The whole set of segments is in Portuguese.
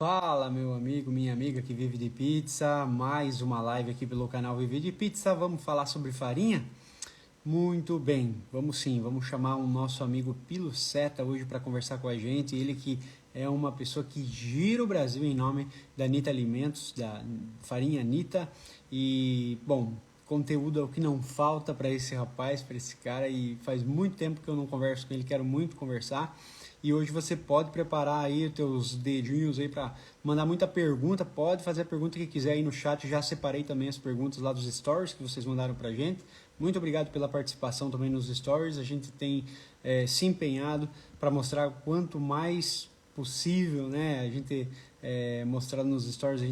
Fala, meu amigo, minha amiga que vive de pizza. Mais uma live aqui pelo canal Viver de Pizza. Vamos falar sobre farinha? Muito bem, vamos sim. Vamos chamar o nosso amigo Pilo Seta hoje para conversar com a gente. Ele que é uma pessoa que gira o Brasil em nome da Anitta Alimentos, da Farinha Anitta. E, bom, conteúdo é o que não falta para esse rapaz, para esse cara. E faz muito tempo que eu não converso com ele, quero muito conversar. E hoje você pode preparar aí os teus dedinhos aí para mandar muita pergunta. Pode fazer a pergunta que quiser aí no chat. Já separei também as perguntas lá dos stories que vocês mandaram pra gente. Muito obrigado pela participação também nos stories. A gente tem se empenhado para mostrar quanto mais possível, né? A gente mostrar nos stories,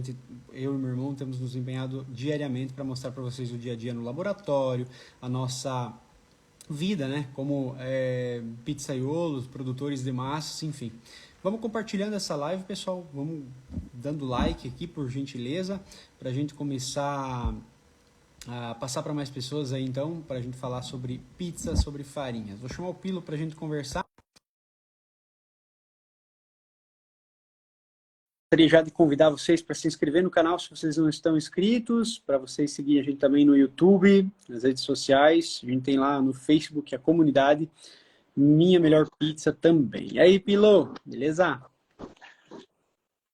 eu e meu irmão temos nos empenhado diariamente para mostrar para vocês o dia a dia no laboratório, a nossa vida, né? Como pizzaiolos, produtores de massas, enfim. Vamos compartilhando essa live, pessoal. Vamos dando like aqui, por gentileza, para a gente começar a passar para mais pessoas aí, então, para a gente falar sobre pizza, sobre farinhas. Vou chamar o Pilo para a gente conversar. Gostaria já de convidar vocês para se inscrever no canal se vocês não estão inscritos, para vocês seguirem a gente também no YouTube, nas redes sociais. A gente tem lá no Facebook a comunidade Minha Melhor Pizza também. E aí, Pilo, beleza?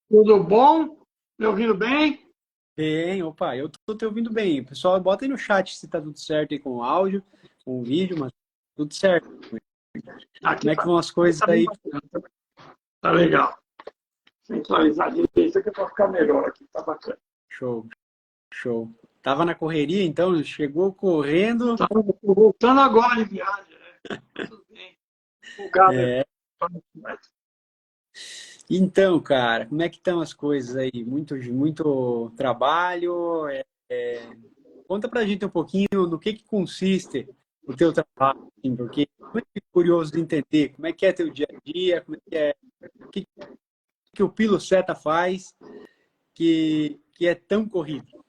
Tudo bom? Me ouvindo bem? Bem, opa, eu tô te ouvindo bem. Pessoal, bota aí no chat se tá tudo certo aí com o áudio, com o vídeo, mas tudo certo. Aqui Como é que vão as coisas tá bem aí? bacana. Tá legal. Centralizar direito aqui para ficar melhor aqui, tá bacana. Show, show. Tava na correria, então, chegou correndo. Tô voltando agora de viagem, né? Tudo bem. Empolgado, É. Então, cara, como é que estão as coisas aí? Muito trabalho? Conta pra gente um pouquinho no que consiste o teu trabalho, assim, porque é muito curioso de entender como é que é teu dia a dia, como é o que o Pilo Seta faz, que é tão corrido.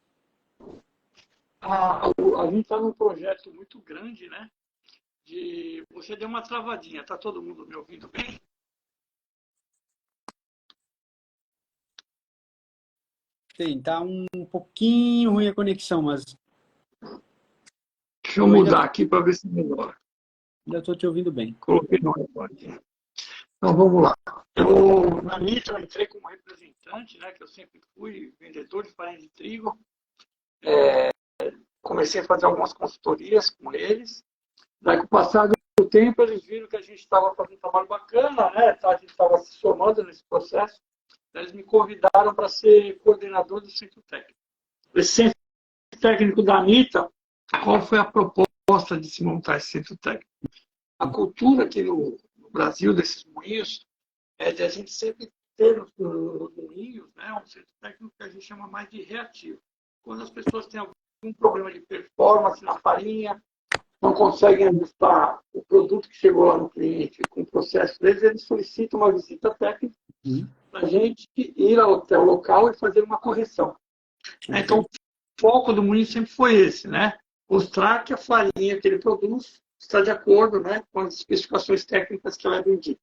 A gente está num projeto muito grande, né? Você deu uma travadinha, tá todo mundo me ouvindo bem? Sim, tá um pouquinho ruim a conexão, mas Deixa eu eu mudar aqui para ver se melhora. ainda estou te ouvindo bem. Coloquei no iPad. Então vamos lá. Na Nitro, eu entrei como representante, né? Que eu sempre fui vendedor de farinha de trigo. Comecei a fazer algumas consultorias com eles. Daí, com o passar do tempo, eles viram que a gente estava fazendo um trabalho bacana, né? A gente estava se somando nesse processo. Daí, eles me convidaram para ser coordenador do centro técnico. Esse centro técnico da Anitta, qual foi a proposta de se montar esse centro técnico? A cultura aqui no Brasil, desses moinhos, é de a gente sempre ter nos moinhos, né, um centro técnico que a gente chama mais de reativo. Quando as pessoas têm algum problema de performance na farinha, não conseguem ajustar o produto que chegou lá no cliente com o processo deles, eles solicitam uma visita técnica para a gente ir até o local e fazer uma correção. Então, o foco do moinho sempre foi esse, né? Mostrar que a farinha que ele produz está de acordo, né, com as especificações técnicas que ela é vendida.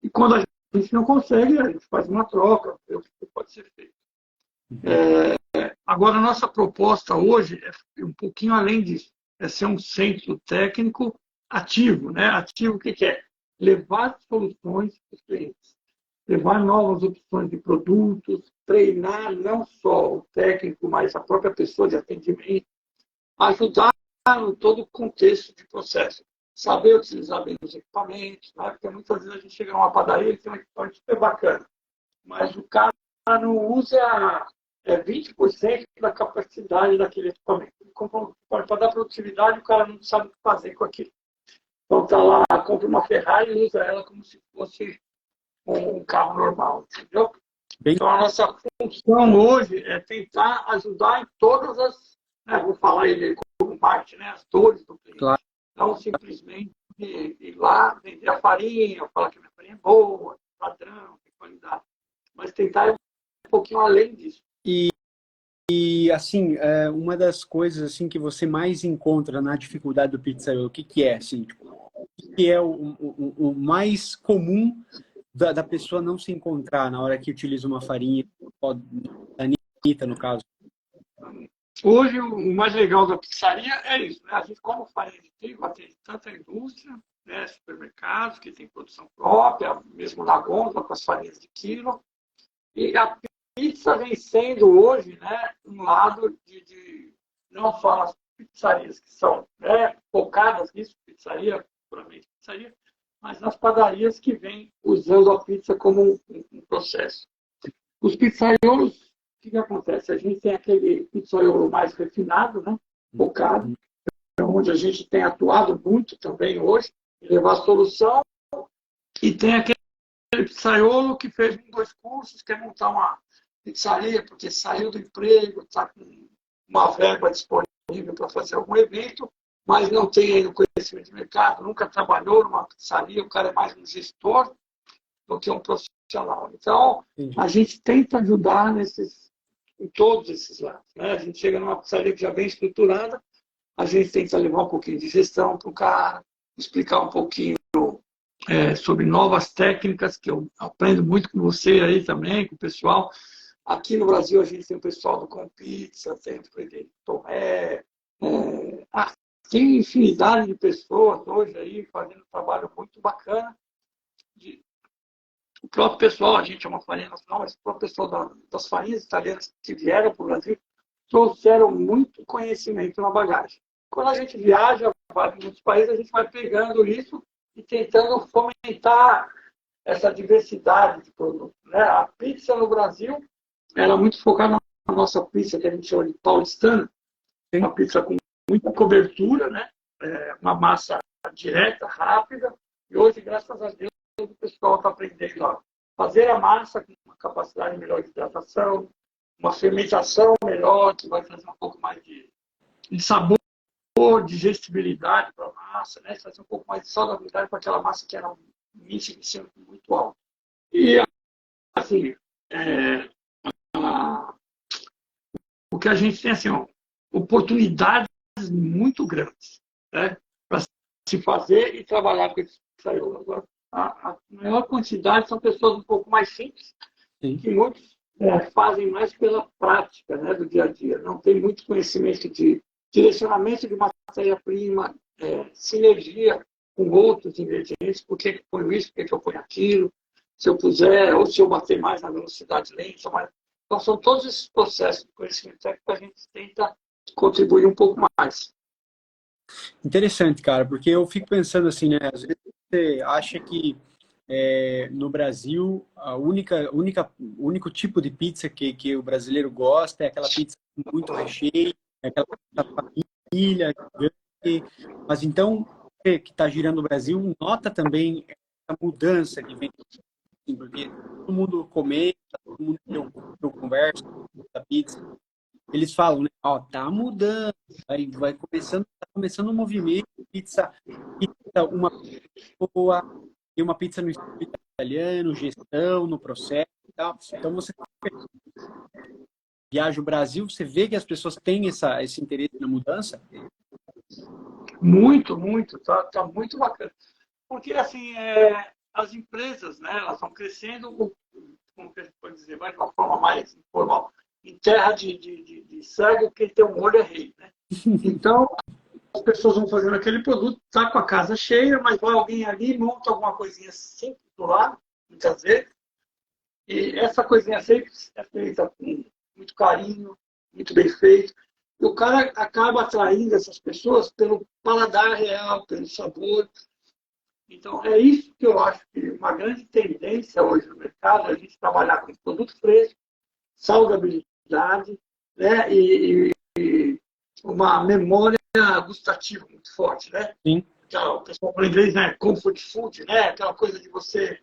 E quando a gente não consegue, a gente faz uma troca, vê o que pode ser feito. Agora, a nossa proposta hoje é um pouquinho além disso. É ser um centro técnico ativo, né? Ativo o que é? Levar soluções para os clientes, levar novas opções de produtos, treinar não só o técnico, mas a própria pessoa de atendimento, ajudar em todo o contexto de processo. Saber utilizar bem os equipamentos, né? Porque muitas vezes a gente chega numa padaria e tem um equipamento super bacana, mas o cara não usa 20% da capacidade daquele equipamento. Para dar produtividade, o cara não sabe o que fazer com aquilo. Então, tá lá, compra uma Ferrari e usa ela como se fosse um carro normal, entendeu? Então, a nossa função hoje é tentar ajudar em todas as, vou falar ele como parte, né, as dores do cliente. Claro. Não simplesmente ir lá, vender a farinha, falar que a minha farinha é boa, padrão, tem qualidade. Mas tentar ir um pouquinho além disso. E assim, uma das coisas assim que você mais encontra na dificuldade do pizzaiolo, o que é assim? Tipo, o que é o mais comum da pessoa não se encontrar na hora que utiliza uma farinha, da Anitta, no caso? Hoje, o mais legal da pizzaria é isso, né? A gente, como farinha de trigo, atende tanta indústria, né? Supermercados que tem produção própria, mesmo na gôndola com as farinhas de quilo. E a pizza vem sendo hoje, né, um lado não só as pizzarias que são, né, focadas nisso, pizzaria, puramente pizzaria, mas nas padarias que vêm usando a pizza como um processo. Os pizzaiolos, o que acontece? A gente tem aquele pizzaiolo mais refinado, né, focado, onde a gente tem atuado muito também hoje, em levar solução, e tem aquele pizzaiolo que fez 2 cursos, quer montar uma pizzaria porque saiu do emprego, está com uma verba disponível para fazer algum evento, mas não tem ainda conhecimento de mercado, nunca trabalhou numa pizzaria, o cara é mais um gestor do que um profissional. Então, a gente tenta ajudar em todos esses lados. Né? A gente chega numa pizzaria que já vem estruturada, a gente tenta levar um pouquinho de gestão para o cara, explicar um pouquinho sobre novas técnicas, que eu aprendo muito com você aí também, com o pessoal. Aqui no Brasil, a gente tem o pessoal do Com Pizza, tem o Frederico Tomé, tem infinidade de pessoas hoje aí fazendo um trabalho muito bacana. O próprio pessoal, a gente é uma farinha nacional, mas o próprio pessoal das farinhas italianas que vieram para o Brasil trouxeram muito conhecimento na bagagem. Quando a gente viaja para muitos países, a gente vai pegando isso e tentando fomentar essa diversidade de produtos. Né? A pizza no Brasil era muito focada na nossa pizza, que a gente chama de paulistana, uma pizza com muita cobertura, né? Uma massa direta, rápida, e hoje, graças a Deus, o pessoal está aprendendo a fazer a massa com uma capacidade melhor de hidratação, uma fermentação melhor, que vai trazer um pouco mais de sabor, digestibilidade para a massa, né? Trazer um pouco mais de saudabilidade para aquela massa que era um índice glicêmico muito alto. E, assim, o que a gente tem, assim, oportunidades muito grandes, né? Para se fazer e trabalhar com esse pizzaiolo. Agora, a maior quantidade são pessoas um pouco mais simples, que muitos fazem mais pela prática, né, do dia a dia. Não tem muito conhecimento de direcionamento de matéria-prima, sinergia com outros ingredientes, por que eu ponho isso, por que eu ponho aquilo, se eu puser, ou se eu bater mais na velocidade lenta. Então, são todos esses processos de conhecimento técnico que a gente tenta contribuir um pouco mais. Interessante, cara, porque eu fico pensando assim, né? Às vezes você acha que no Brasil o único tipo de pizza que o brasileiro gosta é aquela pizza com muito recheio, é aquela pizza família, gigante. Mas então, você que está girando o Brasil, nota também essa mudança que vem, assim, porque todo mundo comenta, todo mundo que eu converso da pizza, eles falam, né? Ó, tá mudando, tá começando um movimento de pizza uma boa, tem uma pizza no estilo italiano, gestão, no processo e tal. Então você viaja o Brasil, você vê que as pessoas têm esse interesse na mudança. Muito, muito, tá muito bacana. Porque, assim, as empresas, né, elas estão crescendo, como que a gente pode dizer, de uma forma mais informal, em terra de cego, quem tem um olho é rei, né? Então, as pessoas vão fazendo aquele produto, tá com a casa cheia, mas vai alguém ali, monta alguma coisinha simples do lado, muitas vezes, e essa coisinha simples é feita com muito carinho, muito bem feito, e o cara acaba atraindo essas pessoas pelo paladar real, pelo sabor. Então, é isso que eu acho que uma grande tendência hoje no mercado, é a gente trabalhar com produto fresco, saudabilidade, né? E uma memória gustativa muito forte, né? Sim. O pessoal fala em inglês, né? Comfort food, né? Aquela coisa de você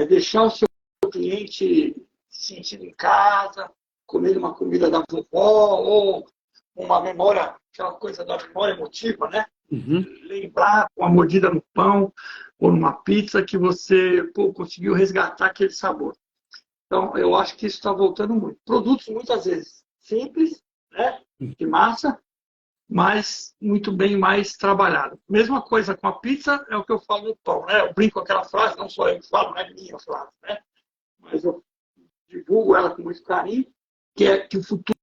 deixar o seu cliente se sentindo em casa, comer uma comida da vovó, ou uma memória, aquela coisa da memória emotiva, né? Uhum. Lembrar com a mordida no pão ou numa pizza que você conseguiu resgatar aquele sabor. Então, eu acho que isso está voltando muito. Produtos, muitas vezes, simples, né, de massa, mas muito bem mais trabalhado. Mesma coisa com a pizza, é o que eu falo no pão, né? Eu brinco com aquela frase, não só eu que falo, não é minha frase, né? Mas eu divulgo ela com muito carinho, que é que o futuro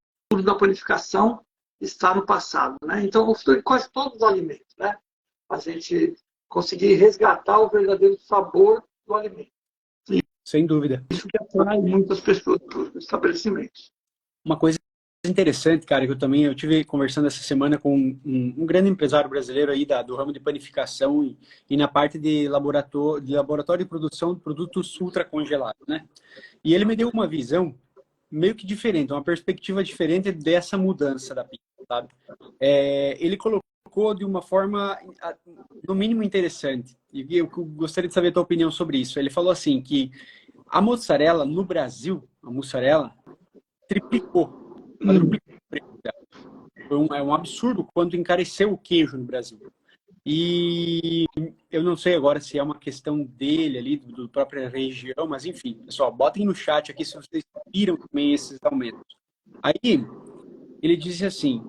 da panificação está no passado, né? Então, o futuro de quase todos os alimentos, né? A gente conseguir resgatar o verdadeiro sabor do alimento. Sem dúvida. Isso que atrai muitas pessoas para os estabelecimentos. Uma coisa interessante, cara, que eu tive conversando essa semana com um grande empresário brasileiro aí do ramo de panificação e na parte de laboratório de produção de produtos ultracongelados, né? E ele me deu uma visão meio que diferente, uma perspectiva diferente dessa mudança da pizza, sabe? Ele colocou de uma forma, no mínimo, interessante. E eu gostaria de saber a tua opinião sobre isso. Ele falou assim, que a mussarela, no Brasil, a mussarela triplicou, quadruplicou o preço dela. É um absurdo quanto encareceu o queijo no Brasil. E eu não sei agora se é uma questão dele ali, do própria região, mas enfim, pessoal, botem no chat aqui se vocês viram também esses aumentos. Aí, ele disse assim,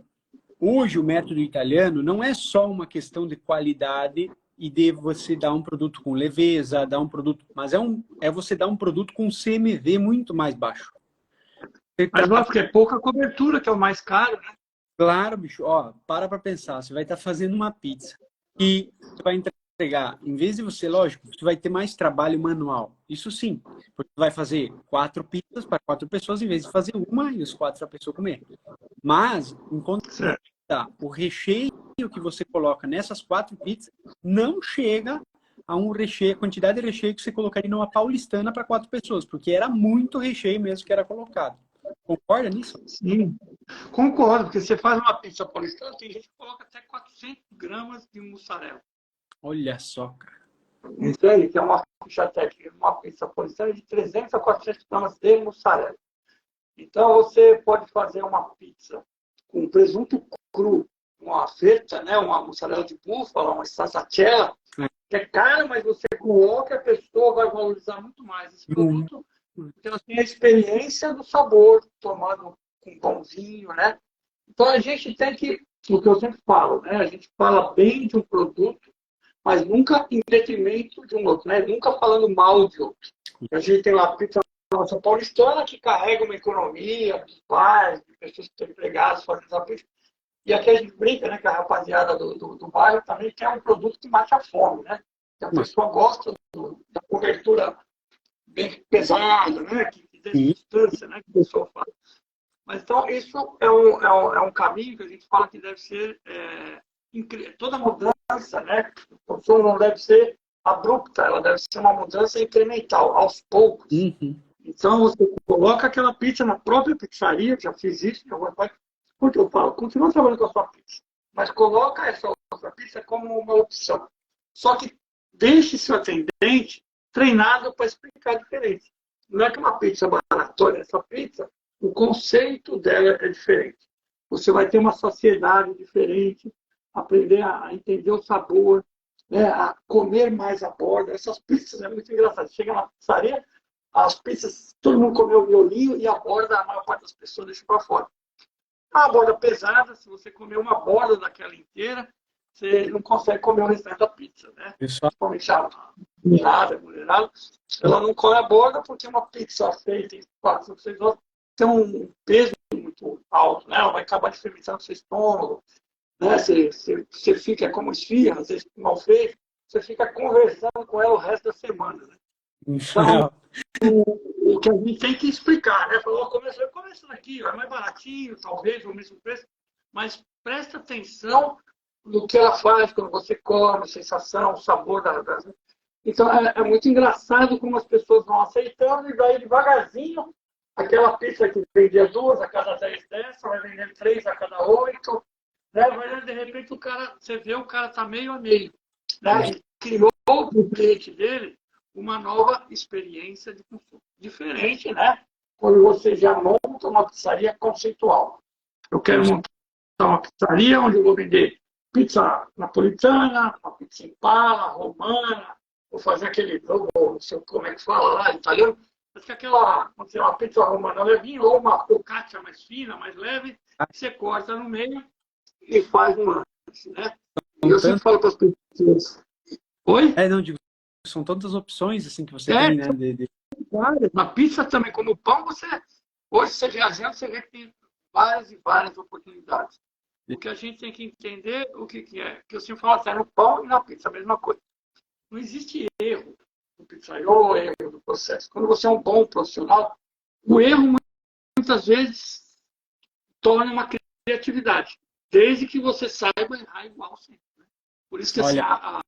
hoje o método italiano não é só uma questão de qualidade e de você dar um produto com leveza, dar um produto, mas é você dar um produto com CMV muito mais baixo. Mas lógico que é pouca cobertura, que é o mais caro, né? Claro, bicho, ó, para pensar, você vai estar fazendo uma pizza e você vai entregar, em vez de você, lógico, você vai ter mais trabalho manual, isso sim, porque você vai fazer 4 pizzas para 4 pessoas, em vez de fazer uma e os 4 a pessoa comer. Mas, enquanto o recheio que você coloca nessas 4 pizzas não chega a a quantidade de recheio que você colocaria numa paulistana para 4 pessoas, porque era muito recheio mesmo que era colocado. Concorda nisso? Sim, concordo, porque você faz uma pizza paulistana, tem gente que coloca até 400 gramas de mussarela. Olha só, cara. Entende? Que é uma ficha técnica, uma pizza paulistana de 300 a 400 gramas de mussarela. Então, você pode fazer uma pizza com presunto cru, uma feta, né? Uma mussarela de búfala, uma stracciatella, que é cara, mas você coloca, a pessoa vai valorizar muito mais esse produto, porque ela tem a experiência do sabor, tomando com pãozinho, né? Então, a gente tem que, o que eu sempre falo, né? A gente fala bem de um produto, mas nunca em detrimento de um outro, né? Nunca falando mal de outro. A gente tem lá a pizza nossa paulistana, que carrega uma economia dos pais, de pessoas que estão empregadas fazendo essa pizza. E aqui a gente brinca, né, que a rapaziada do bairro também quer um produto que mate a fome, né? Que a pessoa gosta da cobertura bem pesada, né? Que dê substância, né? Que a pessoa fala. Mas então, isso é um caminho que a gente fala que deve ser toda mudança, né? A pessoa não deve ser abrupta, ela deve ser uma mudança incremental, aos poucos. Então, você coloca aquela pizza na própria pizzaria, já fiz isso em algumas partes, porque eu falo, continua trabalhando com a sua pizza, mas coloca essa outra pizza como uma opção. Só que deixe seu atendente treinado para explicar diferente. Não é que uma pizza baratona, essa pizza, o conceito dela é diferente. Você vai ter uma sociedade diferente, aprender a entender o sabor, né, a comer mais a borda. Essas pizzas é muito engraçado. Chega na pizzaria, as pizzas, todo mundo comeu o miolinho e a borda, a maior parte das pessoas deixa para fora. A borda pesada, se você comer uma borda daquela inteira, você não consegue comer o restante da pizza, né? Principalmente a mulherada, ela não come a borda porque uma pizza feita em 4, 5, 6 horas tem um peso muito alto, né? Ela vai acabar de fermentar no seu estômago, né? Você fica como esfirra, às vezes mal feito, você fica conversando com ela o resto da semana, né? Então, o que a gente tem que explicar, né? Falou, começa aqui, é mais baratinho, talvez, o mesmo preço, mas presta atenção no que ela faz quando você come, a sensação, o sabor das... Então, é muito engraçado como as pessoas vão aceitando e daí, devagarzinho, aquela pizza que vendia 2 a cada 10 dessa, vai vendendo 3 a cada 8, né? Mas, de repente, você vê o cara tá meio a meio, né? Ele criou para o cliente dele uma nova experiência de consumo. Diferente, né? Quando você já monta uma pizzaria conceitual. Eu quero montar uma pizzaria onde eu vou vender pizza napolitana, uma pizza impala, romana, vou fazer aquele, não sei como é que fala lá, italiano, mas que uma pizza romana levinha ou uma focaccia mais fina, mais leve, que você corta no meio e faz um lanche, né? E São eu sempre falo para as pessoas, oi? não digo, são tantas opções assim que você É, tem, né? várias. Na pizza também, como pão, hoje você viajando, você vê que tem várias e várias oportunidades. O que a gente tem que entender, o que é, que eu sempre falo assim, no pão e na pizza, a mesma coisa. Não existe erro no pizzaiolo, erro no processo. Quando você é um bom profissional, o erro muitas vezes torna uma criatividade, desde que você saiba errar igual sempre. Né? Por isso que assim, Olha,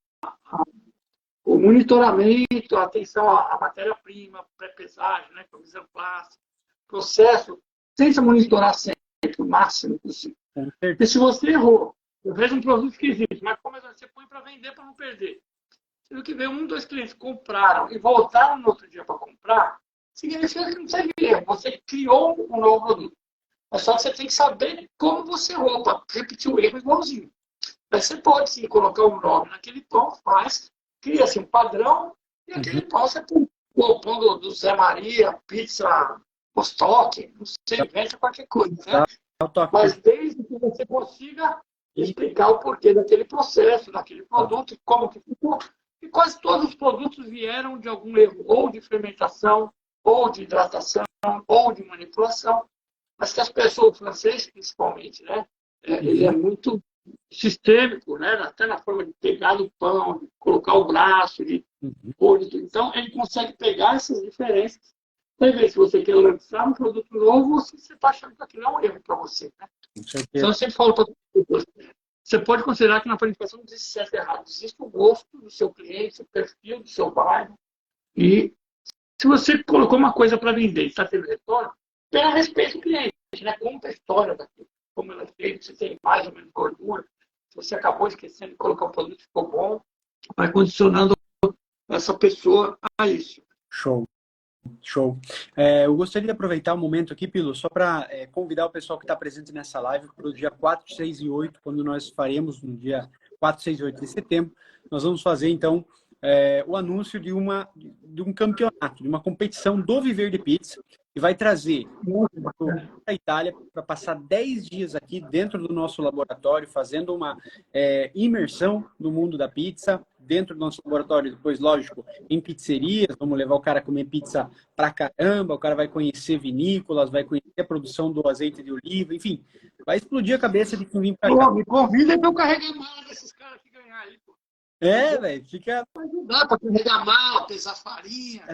o monitoramento, a atenção à matéria-prima, pré-pesagem, né, mise en place, processo, tenta monitorar sempre o máximo possível. com Porque se certeza. você errou, eu vejo um produto que existe, mas como você põe para vender para não perder. Se o que veio, 2 clientes compraram e voltaram no outro dia para comprar, significa que não teve erro. Você criou um novo produto. Mas só que você tem que saber como você errou, para repetir o erro igualzinho. Mas você pode sim colocar um nome naquele pão, cria-se um padrão, e aquele pão você põe o pão do Zé Maria, pizza, Vostok, não sei, inventa qualquer coisa, né? Mas desde que você consiga explicar o porquê daquele processo, daquele produto, como que ficou. E quase todos os produtos vieram de algum erro, ou de fermentação, ou de hidratação, ou de manipulação. Mas que as pessoas, o francês principalmente, né? Ele é muito sistêmico, né? Até na forma de pegar o pão, de colocar o braço, de pôr. Então, ele consegue pegar essas diferenças. Você vê se você quer lançar um produto novo ou se você está achando que aquilo é um erro para você. Né? Então, eu sempre falo para as pessoas, você pode considerar que na planificação não existe certo e errado. Existe o gosto do seu cliente, o perfil do seu bairro. E se você colocou uma coisa para vender e está tendo retorno, tenha respeito ao cliente. Né? Conta a história daquilo. Como ela é feita, se tem mais ou menos gordura. Se você acabou esquecendo de colocar um produto que ficou bom, vai condicionando essa pessoa a isso. Show. Show. Eu gostaria de aproveitar o momento aqui, Pilo, só para convidar o pessoal que está presente nessa live para o dia 4, 6 e 8, quando nós faremos no dia 4, 6 e 8 de setembro, nós vamos fazer, então, o anúncio de um campeonato, de uma competição do Viver de Pizza, que vai trazer a Itália para passar 10 dias aqui dentro do nosso laboratório, fazendo uma imersão no mundo da pizza, dentro do nosso laboratório, depois, lógico, em pizzerias, vamos levar o cara a comer pizza pra caramba, o cara vai conhecer vinícolas, vai conhecer a produção do azeite de oliva, enfim, vai explodir a cabeça de quem vir pra cá. Me convida para eu carregar mala desses caras que ganhar aí, pô. Velho, fica... Ajudar para carregar mala, pesar farinha,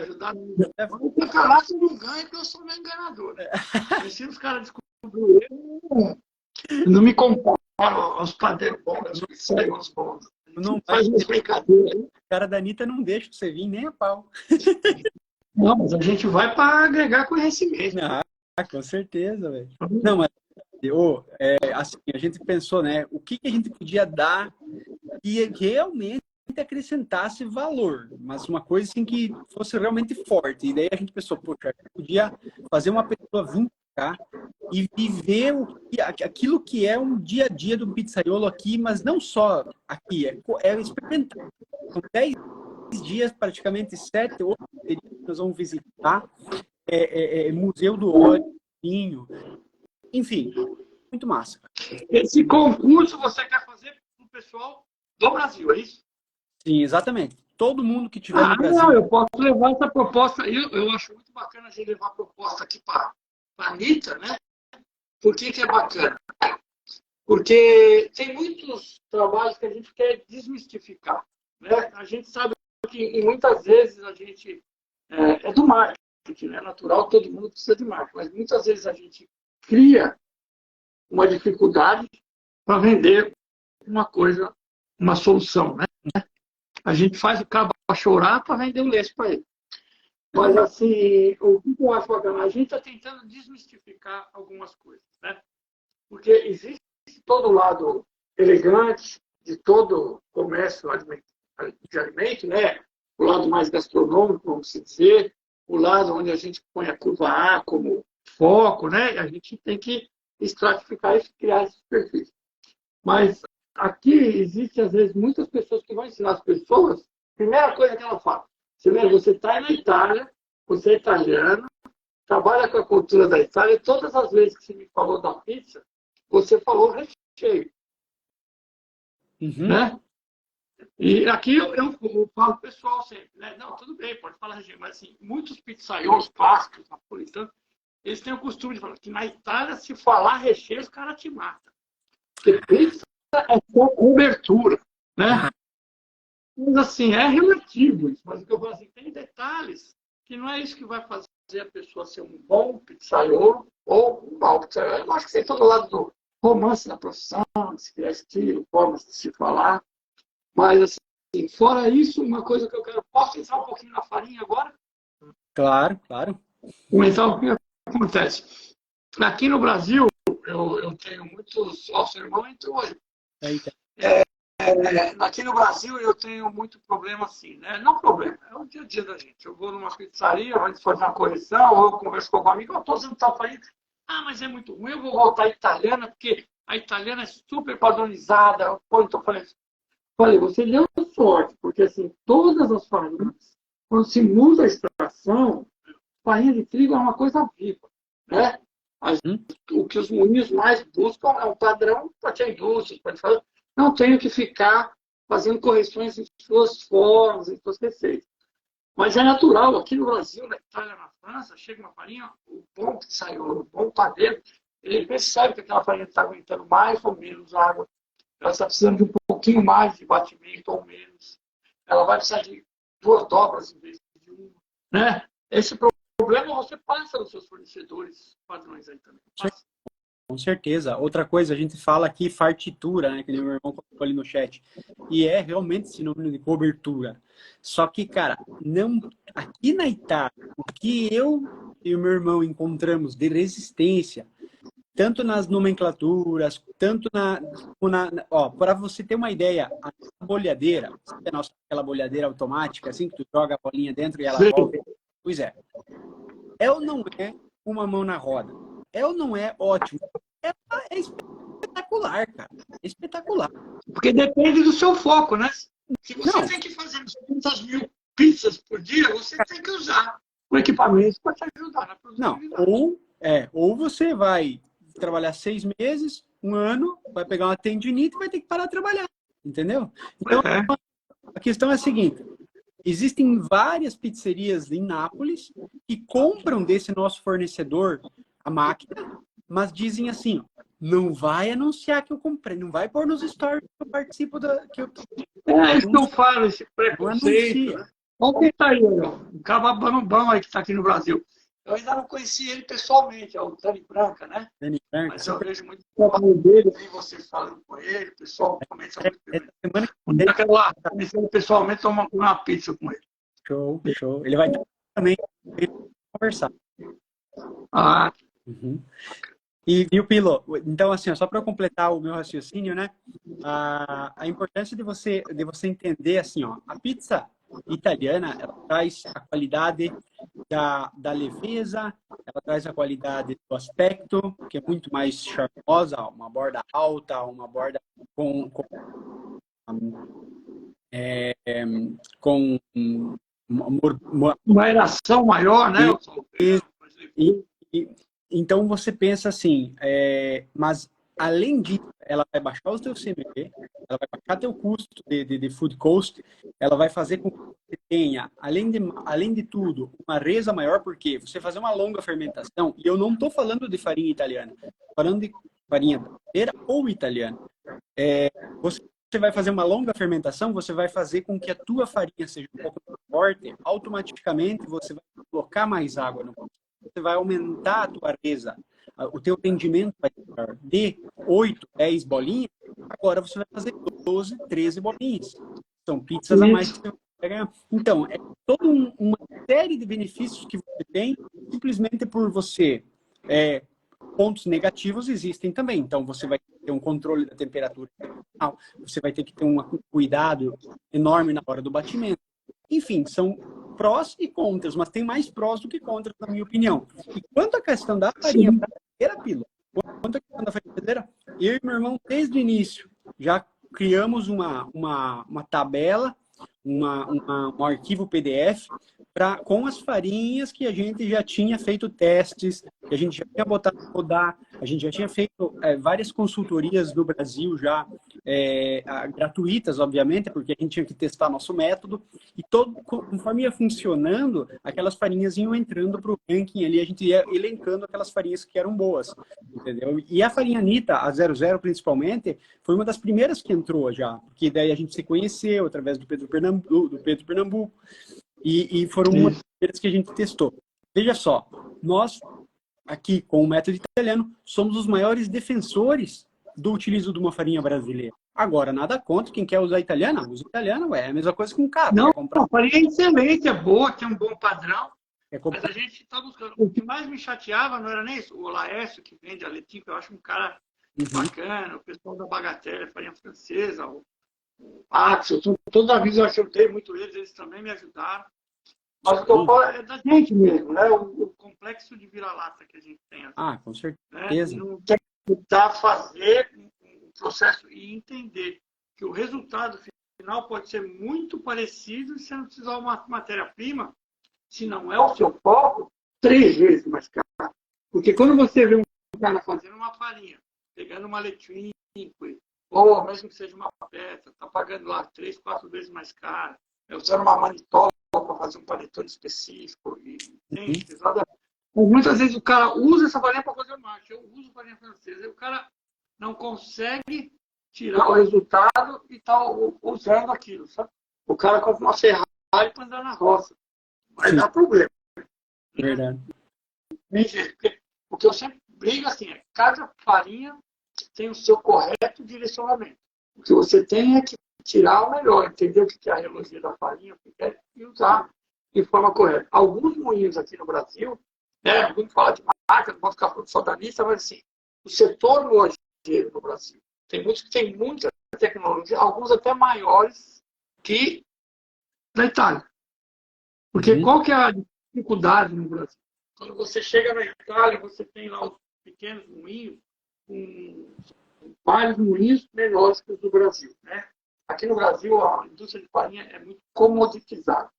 ajudar... O campeonato não ganha porque eu sou meu enganador. Né? Se os caras descobrirem, não me comparam aos padeiros bons, não seguem os bons. Não faz umas brincadeiras. O cara da Anitta não deixa você vir nem a pau. Não, mas a gente vai para agregar conhecimento. Com certeza, velho. Não, mas assim, a gente pensou, né? O que a gente podia dar que realmente acrescentasse valor, mas uma coisa assim que fosse realmente forte. E daí a gente pensou, poxa, a gente podia fazer uma pessoa vir cá e viver aquilo que é um dia a dia do pizzaiolo aqui, mas não só aqui, é experimentar. São 10 dias, praticamente 7, 8 dias que nós vamos visitar, Museu do Óleo, vinho, enfim, muito massa. Esse concurso você quer fazer para o pessoal do Brasil, é isso? Sim, exatamente. Todo mundo que tiver no Brasil. Não, eu posso levar essa proposta. Eu acho muito bacana a gente levar a proposta aqui para a Anitta, né? Por que é bacana? Porque tem muitos trabalhos que a gente quer desmistificar. Né? A gente sabe que muitas vezes a gente é do marketing, é natural, todo mundo precisa de marketing, mas muitas vezes a gente cria uma dificuldade para vender uma coisa, uma solução. Né? A gente faz o cabo chorar para vender o leite para ele. Mas, assim, o que eu acho bacana? A gente está tentando desmistificar algumas coisas, né? Porque existe todo o lado elegante de todo comércio de alimento, né? O lado mais gastronômico, vamos dizer, o lado onde a gente põe a curva A como foco, né? A gente tem que estratificar isso e criar esses perfis. Mas aqui existe, às vezes, muitas pessoas que vão ensinar as pessoas, primeira coisa que ela fala, você está na Itália, você é italiano, trabalha com a cultura da Itália, e todas as vezes que você me falou da pizza, você falou recheio. recheio, Uhum. né? E aqui eu falo pro pessoal sempre, né? Não, tudo bem, pode falar recheio, mas assim, muitos pizzaiolos clássicos, napolitanos, eles têm o costume de falar que na Itália, se falar recheio, os caras te matam. Porque pizza é só cobertura, né? Mas assim, é relativo isso. Mas o que eu falo assim, tem detalhes que não é isso que vai fazer a pessoa ser um bom pizzaiolo ou um mau pizzaiolo. Eu acho que tem todo o lado do romance da profissão, se criar estilo, formas de se falar. Mas assim, fora isso, uma coisa que eu quero... Posso entrar um pouquinho na farinha agora? Claro, claro. Comentar o que acontece. Aqui no Brasil, eu tenho muitos... Ó, seu irmão entrou aí. Eita. Aqui no Brasil eu tenho muito problema assim, né? Não problema, é o dia a dia da gente. Eu vou numa pizzaria, vou fazer uma correção, ou eu converso com algum amigo, eu estou usando tal farinha. Ah, mas é muito ruim, eu vou voltar à italiana, porque a italiana é super padronizada. Então, falei, você deu sorte, porque assim, todas as farinhas, quando se muda a extração, farinha de trigo é uma coisa viva, né? O que os moinhos mais buscam é um padrão para a indústria, pode fazer. Não tenho que ficar fazendo correções em suas formas, em suas receitas. Mas é natural, aqui no Brasil, na Itália, na França, chega uma farinha, o bom pizzaiolo, o bom padeiro, ele percebe que aquela farinha está aguentando mais ou menos água, ela está precisando de um pouquinho mais de batimento ou menos, ela vai precisar de 2 dobras em vez de 1. Né? Esse problema você passa nos seus fornecedores padrões aí também. Passa. Com certeza. Outra coisa, a gente fala aqui fartitura, né? Que nem meu irmão colocou ali no chat. E é realmente sinônimo de cobertura. Só que, cara, não, aqui na Itália, o que eu e o meu irmão encontramos de resistência, tanto nas nomenclaturas, tanto ó, para você ter uma ideia, a bolhadeira, sabe aquela bolhadeira automática, assim, que tu joga a bolinha dentro e ela volta? Pois é. É ou não é uma mão na roda? É ou não é ótimo? É espetacular, cara. É espetacular. Porque depende do seu foco, né? Se você Não. tem que fazer 200.000 pizzas por dia, você tem que usar o equipamento para te ajudar na produtividade. Não, ou você vai trabalhar 6 meses, 1 ano, vai pegar uma tendinite e vai ter que parar de trabalhar. Entendeu? Então, a questão é a seguinte. Existem várias pizzerias em Nápoles que compram desse nosso fornecedor a máquina, mas dizem assim, ó, não vai anunciar que eu comprei, não vai pôr nos stories que eu participo da... Isso que eu falo, esse preconceito. Né? Olha quem tá aí, ó. Um cara bambam aí que está aqui no Brasil. Eu ainda não conheci ele pessoalmente, é o Dani Branca, né? Dani Branca. Mas eu vejo muito o trabalho dele, vi você falando com ele, o pessoal comenta muito com ele. Eu quero lá, conhecer ele pessoalmente, tomar uma pizza com ele. Show, show. Ele vai estar também conversar. Ah. Uhum. E o Pilo, então assim, só para completar o meu raciocínio, né? A importância de você entender assim, ó, a pizza italiana, ela traz a qualidade da leveza, ela traz a qualidade do aspecto, que é muito mais charmosa, uma borda alta, uma borda com uma aeração maior, né? Então você pensa assim, mas além disso, ela vai baixar o seu CMV, ela vai baixar teu custo de food cost, ela vai fazer com que você tenha, além de tudo, uma resa maior, porque você fazer uma longa fermentação, e eu não estou falando de farinha italiana, estou falando de farinha brasileira ou italiana. Você vai fazer uma longa fermentação, você vai fazer com que a tua farinha seja um pouco mais forte, automaticamente você vai colocar mais água no processo. Você vai aumentar a tua resa, o teu rendimento vai ser de 8, 10 bolinhas, agora você vai fazer 12, 13 bolinhas. São pizzas a mais que você vai ganhar. Então, é toda uma série de benefícios que você tem, simplesmente por você... pontos negativos existem também. Então, você vai ter um controle da temperatura, você vai ter que ter um cuidado enorme na hora do batimento. Enfim, são prós e contras, mas tem mais prós do que contras, na minha opinião. E quanto à questão da farinha brasileira, Pilo, quanto à questão da farinha brasileira, eu e meu irmão, desde o início, já criamos uma tabela, um arquivo PDF, com as farinhas que a gente já tinha feito testes, que a gente já tinha botado para rodar, a gente já tinha feito várias consultorias no Brasil já, gratuitas, obviamente, porque a gente tinha que testar nosso método, e conforme ia funcionando, aquelas farinhas iam entrando para o ranking ali, a gente ia elencando aquelas farinhas que eram boas, entendeu? E a farinha Anitta, a 00 principalmente, foi uma das primeiras que entrou já, porque daí a gente se conheceu através do Pedro Pernambuco, e foram uma das primeiras que a gente testou. Veja só, nós aqui com o método italiano somos os maiores defensores do utilizo de uma farinha brasileira. Agora, nada contra quem quer usar italiana, usa italiana, é a mesma coisa que um carro. Não, quer comprar. a farinha é excelente, é boa, tem um bom padrão, Mas a gente está buscando. O que mais me chateava não era nem isso, o Laércio, que vende a Letinho, que eu acho um cara bacana, o pessoal da Bagatelle, farinha francesa, o Axel, toda a vida eu ajudei muito eles também me ajudaram. Mas o que eu falo é da gente mesmo, né? O complexo de vira-lata que a gente tem. Assim, com certeza. Né? Não quer tentar fazer um processo e entender que o resultado final pode ser muito parecido e você não precisar de uma matéria-prima, se não é o seu foco, 3 vezes mais caro. Porque quando você vê um cara fazendo uma farinha, pegando uma leite, ou mesmo que seja uma peça, está pagando lá 3, 4 vezes mais caro, usando uma manitoba para fazer um panetone específico. Muitas vezes o cara usa essa farinha para fazer mate. Eu uso farinha francesa. E o cara não consegue tirar o resultado e está usando aquilo. Sabe? O cara compra uma Ferrari para andar na roça. Vai dar problema. Verdade. O que eu sempre brigo assim é cada farinha tem o seu correto direcionamento. O que você tem é que tirar o melhor, entender o que é a relogia da farinha e usar de forma correta. Alguns moinhos aqui no Brasil, vamos falar de marca, não vou ficar falando só da lista, mas assim, o setor moageiro no Brasil, tem muitos que têm muita tecnologia, alguns até maiores que na Itália. Porque qual que é a dificuldade no Brasil? Quando você chega na Itália, você tem lá os pequenos moinhos, vários moinhos menores que os do Brasil. Né? Aqui no Brasil, a indústria de farinha é muito comoditizada.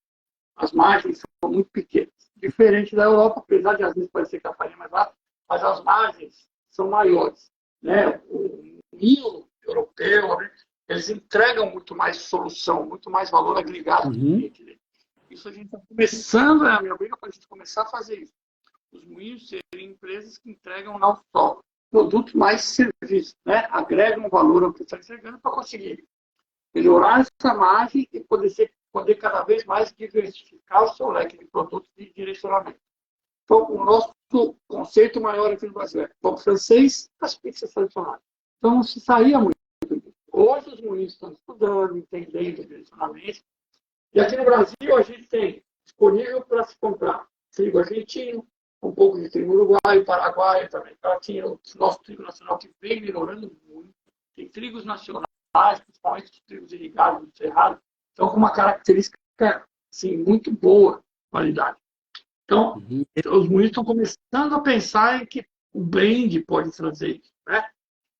As margens são muito pequenas. Diferente da Europa, apesar de às vezes parecer que a farinha é mais barata, mas as margens são maiores. Né? O moinho europeu, né? Eles entregam muito mais solução, muito mais valor agregado. Isso a gente está começando, é a minha briga para a gente começar a fazer isso. Os moinhos serem empresas que entregam não só produto mais serviço, né? Agregam valor ao que está entregando para conseguir melhorar essa margem e poder cada vez mais diversificar o seu leque de produtos e direcionamento. Então, o nosso conceito maior aqui no Brasil é pão francês, as pizzas tradicionais. Então, não se saía muito. Hoje, os moinhos estão estudando, entendendo o direcionamento. E aqui no Brasil, a gente tem disponível para se comprar trigo argentino, um pouco de trigo uruguaio, paraguaio também. Tinha o nosso trigo nacional que vem melhorando muito. Tem trigos nacionais, principalmente os trigos irrigados do cerrado, estão com uma característica assim, muito boa qualidade. Então, os moinhos estão começando a pensar em que o blend pode trazer isso. Né?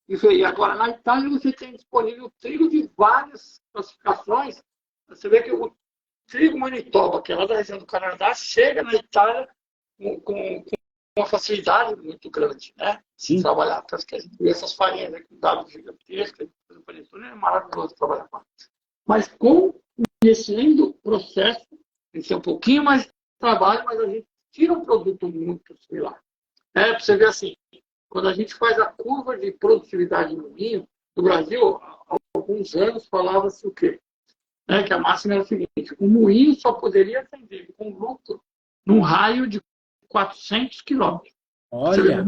E agora, na Itália, você tem disponível trigo de várias classificações. Você vê que o trigo Manitoba, que é lá da região do Canadá, chega na Itália com uma facilidade muito grande, né? Se trabalhar. Tanto que a gente vê essas farinhas né, com dados gigantescos, o panetone é maravilhoso trabalhar com. Mas conhecendo o processo, tem que ser um pouquinho mais de trabalho, mas a gente tira um produto muito similar. Para você ver assim, quando a gente faz a curva de produtividade no moinho, no Brasil, há alguns anos falava-se o quê? Que a máxima era o seguinte, o moinho só poderia atender com lucro num raio de 400 quilômetros. Olha!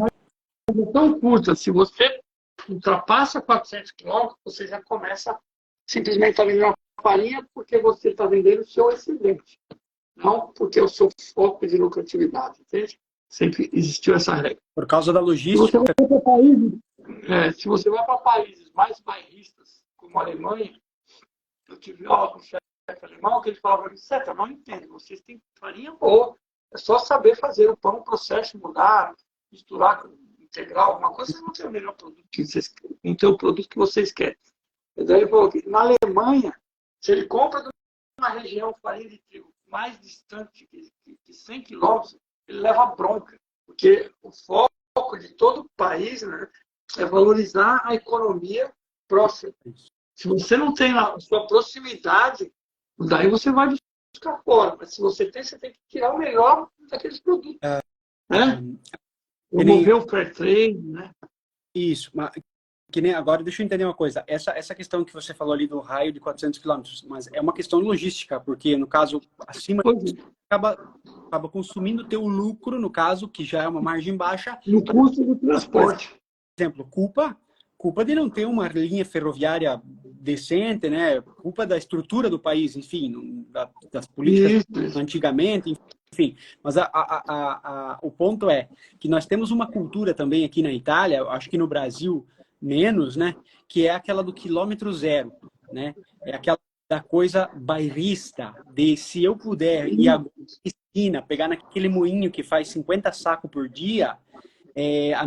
É tão curta, se você ultrapassa 400 quilômetros, você já começa simplesmente a vender uma farinha porque você está vendendo o seu excedente, não porque o seu foco de lucratividade, entende? Sempre existiu essa regra. Por causa da logística. Se você vai para países mais bairristas, como a Alemanha, eu tive aula com o chefe alemão, que ele falava para mim, certo, eu não entendo, vocês têm farinha boa, é só saber fazer o pão, o processo, mudar, misturar, integrar alguma coisa, vocês vão ter o melhor produto que vocês querem, não ter o produto que vocês querem. E daí ele falou que na Alemanha, se ele compra de uma região farinha de trigo mais distante que 100 quilômetros, ele leva bronca. Porque o foco de todo o país, né, é valorizar a economia próxima. Se você não tem a sua proximidade, daí você vai buscar fora. Mas se você tem que tirar o melhor daqueles produtos. Né? Promover o fair trade, né? Isso, mas que nem agora, deixa eu entender uma coisa. Essa questão que você falou ali do raio de 400 quilômetros, mas é uma questão logística, porque no caso, acima acaba consumindo o teu lucro, no caso, que já é uma margem baixa. No custo do transporte. Por exemplo, culpa de não ter uma linha ferroviária decente, né? Culpa da estrutura do país, enfim, das políticas antigamente, enfim. Mas o ponto é que nós temos uma cultura também aqui na Itália, acho que no Brasil menos, né? Que é aquela do quilômetro zero, né? É aquela da coisa bairrista, de se eu puder ir à esquina, pegar naquele moinho que faz 50 sacos por dia, a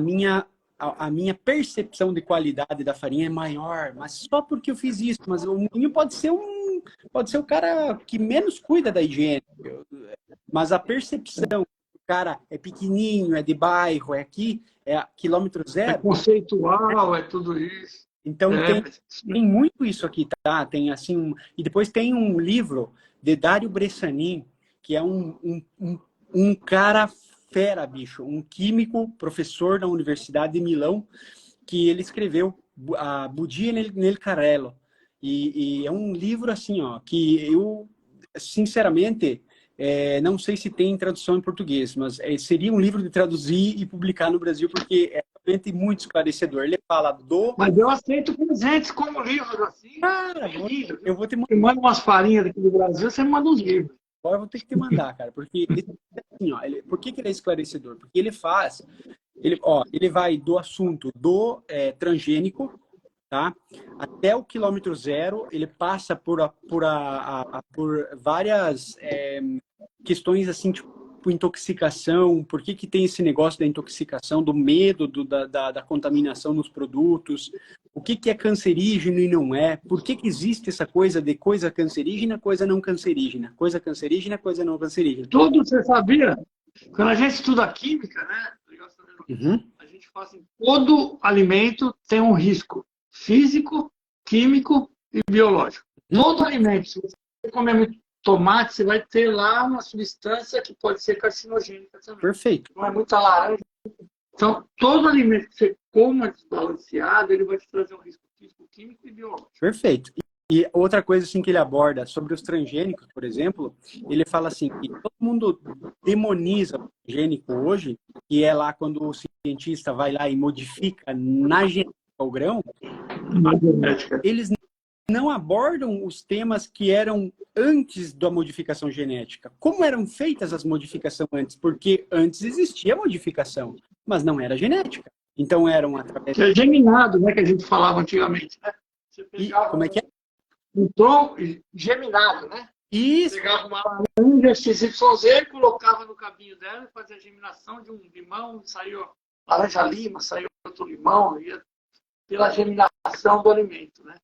minha percepção de qualidade da farinha é maior, mas só porque eu fiz isso. Mas o moinho pode ser o cara que menos cuida da higiene, mas a percepção, o cara é pequenininho, é de bairro, é aqui, é quilômetro zero. É conceitual, é tudo isso. Então tem muito isso aqui, tá? Tem assim, e depois tem um livro de Dario Bressanin, que é um cara fera, bicho, um químico, professor da Universidade de Milão, que ele escreveu a Bugia nel Carrello. E é um livro assim, ó, que eu, sinceramente, não sei se tem tradução em português, mas seria um livro de traduzir e publicar no Brasil, porque é realmente muito esclarecedor. Ele fala do... Mas eu aceito presentes como livros assim. Cara, eu vou te mandar. Você manda umas farinhas daqui do Brasil, você manda uns livros. Agora eu vou ter que te mandar, cara, porque assim, ó, por que ele é esclarecedor? Porque ele vai do assunto do transgênico, tá? Até o quilômetro zero, ele passa por várias questões assim, tipo intoxicação, por que tem esse negócio da intoxicação, do medo da contaminação nos produtos, o que é cancerígeno e não é, por que existe essa coisa de coisa cancerígena, coisa não cancerígena, coisa cancerígena, coisa não cancerígena. Tudo você sabia? Quando a gente estuda química, né? A gente fala assim, todo alimento tem um risco físico, químico e biológico. Todo alimento, se você comer muito tomate, você vai ter lá uma substância que pode ser carcinogênica também. Perfeito. Não é muita laranja. Então, todo alimento que você coma desbalanceado, ele vai te trazer um risco físico, químico e biológico. Perfeito. E outra coisa assim que ele aborda sobre os transgênicos, por exemplo, ele fala assim que todo mundo demoniza o transgênico hoje, que é lá quando o cientista vai lá e modifica na genética o grão, eles não abordam os temas que eram antes da modificação genética. Como eram feitas as modificações antes? Porque antes existia modificação, mas não era genética. Então eram através... Que é geminado, né? Que a gente falava antigamente, né? Você pegava como é que é? Um tronco geminado, né? Isso. Você pegava uma laranja XYZ, colocava no cabinho dela, fazia a germinação de um limão, saiu laranja lima, saiu outro limão, ia pela germinação do alimento, né?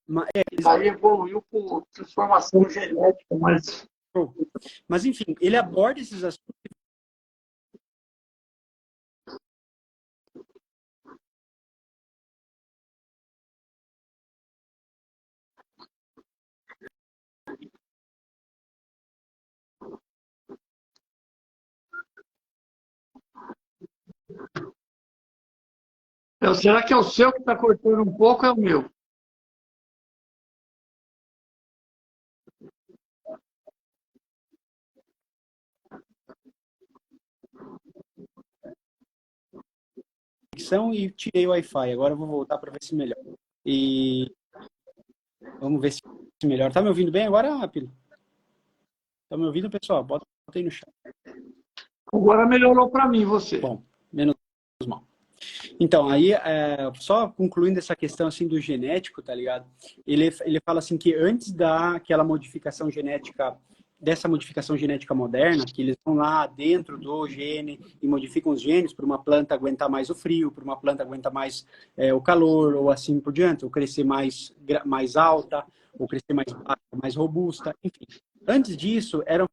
E daí evoluiu por transformação genética, mas enfim, ele aborda esses assuntos. Será que é o seu que está cortando um pouco ou é o meu? E tirei o Wi-Fi. Agora eu vou voltar para ver se melhora. E vamos ver se melhora. Tá me ouvindo bem agora, Pilo? Tá me ouvindo, pessoal? Bota aí no chat. Agora melhorou para mim, você. Bom, menos mal. Então, aí, só concluindo essa questão assim do genético, tá ligado? Ele fala assim que antes daquela modificação genética, dessa modificação genética moderna, que eles vão lá dentro do gene e modificam os genes para uma planta aguentar mais o frio, para uma planta aguentar mais o calor, ou assim por diante, ou crescer mais alta, ou crescer mais baixa, mais robusta, enfim. Antes disso, eram